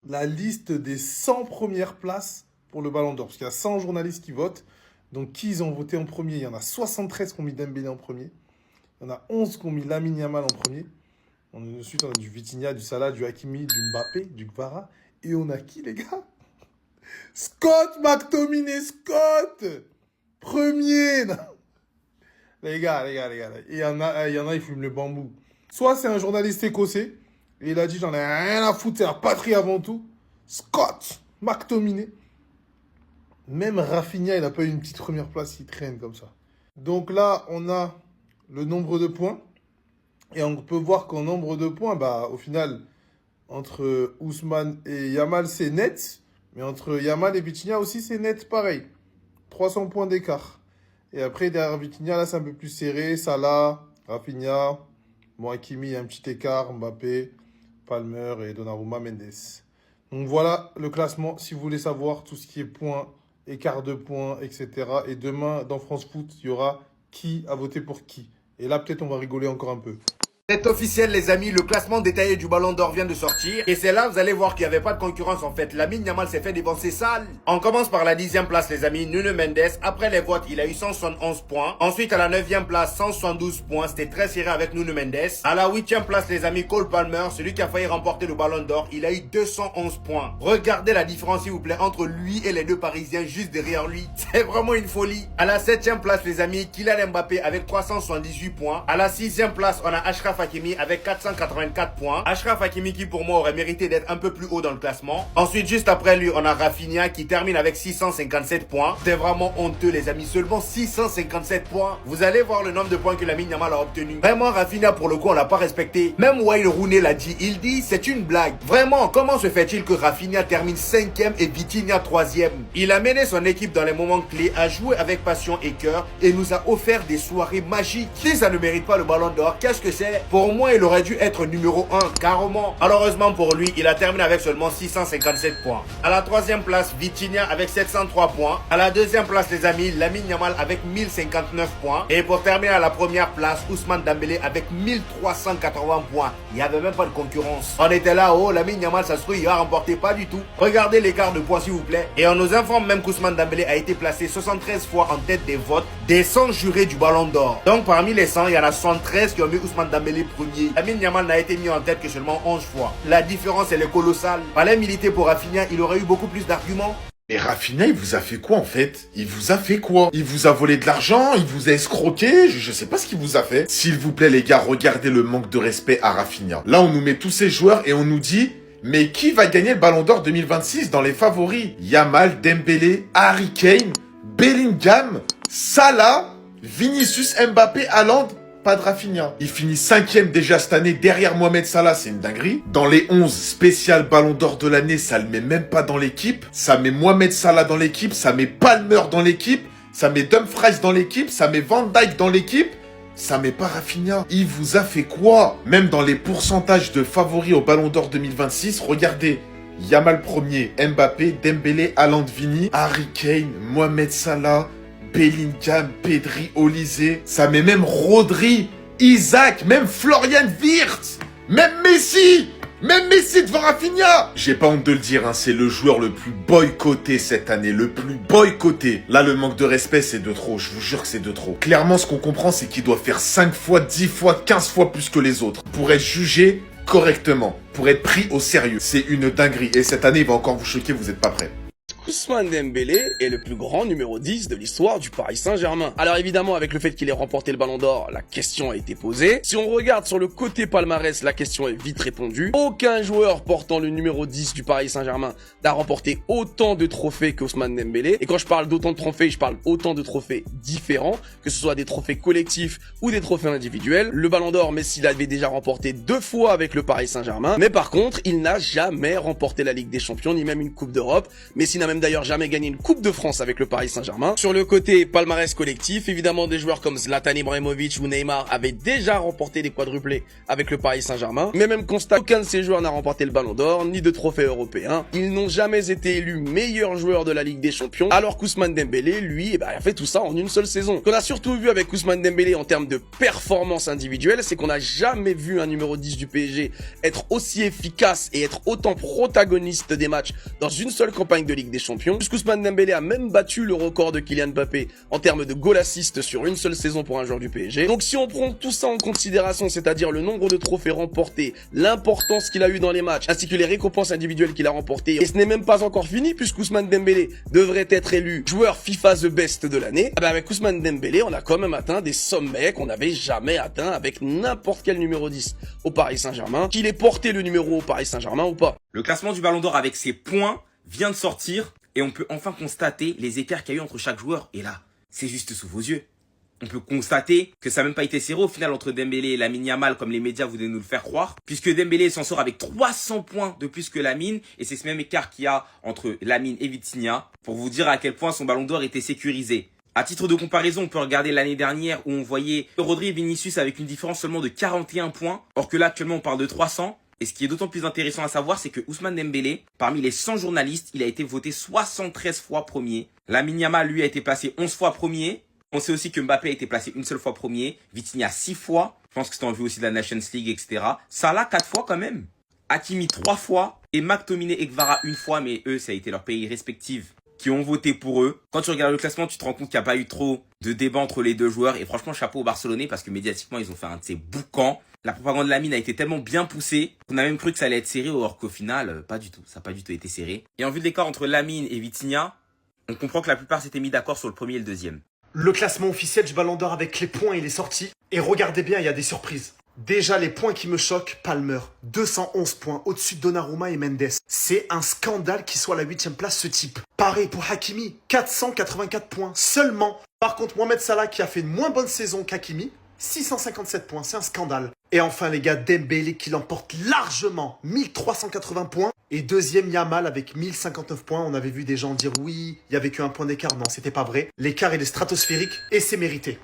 la liste des 100 premières places pour le Ballon d'Or. Parce qu'il y a 100 journalistes qui votent. Donc, qui ils ont voté en premier? Il y en a 73 qui ont mis Dembélé en premier. Il y en a 11 qui ont mis Lamine Yamal en premier. Ensuite, on a du Vitinha, du Salah, du Hakimi, du Mbappé, du Kvara. Et on a qui, les gars? Scott McTominay, Scott premier. Non. Les gars. Il y en a, ils fument le bambou. Soit c'est un journaliste écossais, et il a dit j'en ai rien à foutre, c'est la patrie avant tout. Scott McTominay. Même Rafinha, il n'a pas eu une petite première place, il traîne comme ça. Donc là, on a le nombre de points. Et on peut voir qu'en nombre de points, bah, au final, entre Ousmane et Yamal, c'est net. Mais entre Yamal et Vitinha aussi, c'est net pareil. 300 points d'écart. Et après, derrière Vitinha, là, c'est un peu plus serré. Salah, Rafinha, Hakimi, un petit écart. Mbappé, Palmer et Donnarumma, Mendes. Donc voilà le classement. Si vous voulez savoir tout ce qui est points, écart de points, etc. Et demain, dans France Foot, il y aura qui a voté pour qui. Et là, peut-être, on va rigoler encore un peu. C'est officiel les amis, le classement détaillé du Ballon d'Or vient de sortir. Et c'est là vous allez voir qu'il n'y avait pas de concurrence en fait. Lamine Yamal s'est fait dévancer sale. On commence par la 10e place les amis, Nuno Mendes. Après les votes, il a eu 171 points. Ensuite à la 9e place, 172 points. C'était très serré avec Nuno Mendes. À la 8e place les amis, Cole Palmer, celui qui a failli remporter le Ballon d'Or. Il a eu 211 points. Regardez la différence s'il vous plaît entre lui et les deux Parisiens juste derrière lui. C'est vraiment une folie. À la 7e place les amis, Kylian Mbappé avec 378 points. À la 6e place, on a Achraf Hakimi avec 484 points. Achraf Hakimi qui pour moi aurait mérité d'être un peu plus haut dans le classement. Ensuite, juste après lui, on a Rafinha qui termine avec 657 points. C'est vraiment honteux les amis, seulement 657 points. Vous allez voir le nombre de points que Lamine Yamal a obtenu. Vraiment, Rafinha pour le coup, on l'a pas respecté. Même Wayne Rooney l'a dit, il dit c'est une blague. Vraiment, comment se fait-il que Rafinha termine 5e et Vitinha 3e? Il a mené son équipe dans les moments clés, a joué avec passion et cœur et nous a offert des soirées magiques. Si ça ne mérite pas le Ballon d'Or, qu'est-ce que c'est? Pour moi, il aurait dû être numéro 1, carrément. Malheureusement pour lui, il a terminé avec seulement 657 points. À la 3e place, Vitinha avec 703 points. À la 2e place, les amis, Lamine Yamal avec 1059 points. Et pour terminer à la première place, Ousmane Dembélé avec 1380 points. Il n'y avait même pas de concurrence. On était là, oh, Lamine Yamal, ça se trouve, il va remporter pas du tout. Regardez l'écart de points, s'il vous plaît. Et on nous informe même qu'Ousmane Dembélé a été placé 73 fois en tête des votes des 100 jurés du Ballon d'Or. Donc parmi les 100, il y en a 73 qui ont mis Ousmane Dembélé premier. Lamine Yamal n'a été mis en tête que seulement 11 fois. La différence elle est colossale. Fallait militer pour Rafinha, il aurait eu beaucoup plus d'arguments. Mais Rafinha, il vous a fait quoi en fait? Il vous a fait quoi? Il vous a volé de l'argent? Il vous a escroqué? Je sais pas ce qu'il vous a fait. S'il vous plaît les gars, regardez le manque de respect à Rafinha. Là on nous met tous ces joueurs et on nous dit... Mais qui va gagner le Ballon d'Or 2026 dans les favoris? Yamal, Dembélé, Harry Kane, Bellingham, Salah, Vinicius, Mbappé, Haaland... Pas de Rafinha. Il finit 5e déjà cette année derrière Mohamed Salah, c'est une dinguerie. Dans les 11 spécial Ballon d'Or de l'année, ça le met même pas dans l'équipe. Ça met Mohamed Salah dans l'équipe, ça met Palmer dans l'équipe, ça met Dumfries dans l'équipe, ça met Van Dijk dans l'équipe. Ça met pas Rafinha. Il vous a fait quoi? Même dans les pourcentages de favoris au Ballon d'Or 2026, regardez. Yamal premier, Mbappé, Dembélé, Haaland, Vini, Harry Kane, Mohamed Salah, Bellingham, Pedri, Olise, ça met même Rodri, Isaac, même Florian Wirtz, même Messi devant Rafinha. J'ai pas honte de le dire, hein, c'est le joueur le plus boycotté cette année, le plus boycotté. Là, le manque de respect, c'est de trop, je vous jure que c'est de trop. Clairement, ce qu'on comprend, c'est qu'il doit faire 5 fois, 10 fois, 15 fois plus que les autres pour être jugé correctement, pour être pris au sérieux. C'est une dinguerie, et cette année, il va encore vous choquer, vous êtes pas prêts. Ousmane Dembélé est le plus grand numéro 10 de l'histoire du Paris Saint-Germain. Alors évidemment, avec le fait qu'il ait remporté le Ballon d'Or, la question a été posée. Si on regarde sur le côté palmarès, la question est vite répondue. Aucun joueur portant le numéro 10 du Paris Saint-Germain n'a remporté autant de trophées qu'Ousmane Dembélé. Et quand je parle d'autant de trophées, je parle autant de trophées différents, que ce soit des trophées collectifs ou des trophées individuels. Le Ballon d'Or, Messi l'avait déjà remporté 2 fois avec le Paris Saint-Germain. Mais par contre, il n'a jamais remporté la Ligue des Champions, ni même une Coupe d'Europe. Messi n'a même d'ailleurs jamais gagné une Coupe de France avec le Paris Saint-Germain. Sur le côté palmarès collectif, évidemment des joueurs comme Zlatan Ibrahimovic ou Neymar avaient déjà remporté des quadruplés avec le Paris Saint-Germain. Mais même constat, aucun de ces joueurs n'a remporté le Ballon d'Or, ni de trophée européen. Ils n'ont jamais été élus meilleurs joueurs de la Ligue des Champions, alors qu'Ousmane Dembélé, lui, a fait tout ça en une seule saison. Ce qu'on a surtout vu avec Ousmane Dembélé en termes de performance individuelle, c'est qu'on n'a jamais vu un numéro 10 du PSG être aussi efficace et être autant protagoniste des matchs dans une seule campagne de Ligue des Champions. Puisqu'Ousmane Dembélé a même battu le record de Kylian Mbappé en termes de goal assist sur une seule saison pour un joueur du PSG. Donc si on prend tout ça en considération, c'est-à-dire le nombre de trophées remportés, l'importance qu'il a eu dans les matchs, ainsi que les récompenses individuelles qu'il a remportées, et ce n'est même pas encore fini puisqu'Ousmane Dembélé devrait être élu joueur FIFA The Best de l'année, avec Ousmane Dembélé, on a quand même atteint des sommets qu'on n'avait jamais atteints avec n'importe quel numéro 10 au Paris Saint-Germain, qu'il ait porté le numéro au Paris Saint-Germain ou pas. Le classement du Ballon d'Or avec ses points vient de sortir et on peut enfin constater les écarts qu'il y a eu entre chaque joueur. Et là, c'est juste sous vos yeux. On peut constater que ça n'a même pas été serré au final entre Dembélé et Lamine Yamal comme les médias voulaient nous le faire croire. Puisque Dembélé s'en sort avec 300 points de plus que Lamine. Et c'est ce même écart qu'il y a entre Lamine et Vitinha pour vous dire à quel point son Ballon d'Or était sécurisé. À titre de comparaison, on peut regarder l'année dernière où on voyait Rodri et Vinicius avec une différence seulement de 41 points. Or que là actuellement on parle de 300. Et ce qui est d'autant plus intéressant à savoir, c'est que Ousmane Dembélé, parmi les 100 journalistes, il a été voté 73 fois premier. Lamine Yamal, lui, a été placé 11 fois premier. On sait aussi que Mbappé a été placé une seule fois premier. Vitinha 6 fois. Je pense que c'était en vue aussi de la Nations League, etc. Salah 4 fois quand même. Hakimi 3 fois. Et McTominay et Kvara 1 fois. Mais eux, ça a été leurs pays respectifs qui ont voté pour eux. Quand tu regardes le classement, tu te rends compte qu'il n'y a pas eu trop de débat entre les deux joueurs. Et franchement, chapeau aux Barcelonais parce que médiatiquement, ils ont fait un de ces boucans. La propagande de Lamine a été tellement bien poussée qu'on a même cru que ça allait être serré, alors qu'au final, pas du tout. Ça n'a pas du tout été serré. Et en vue de l'écart entre Lamine et Vitinha, on comprend que la plupart s'étaient mis d'accord sur le premier et le deuxième. Le classement officiel du Ballon d'Or avec les points, il est sorti. Et regardez bien, il y a des surprises. Déjà, les points qui me choquent, Palmer, 211 points, au-dessus de Donnarumma et Mendes. C'est un scandale qu'il soit à la 8ème place, ce type. Pareil pour Hakimi, 484 points seulement. Par contre, Mohamed Salah, qui a fait une moins bonne saison qu'Hakimi, 657 points, c'est un scandale. Et enfin les gars, Dembélé qui l'emporte largement, 1380 points. Et deuxième Yamal avec 1059 points. On avait vu des gens dire oui, il y avait qu'un point d'écart. Non, c'était pas vrai. L'écart il est stratosphérique et c'est mérité.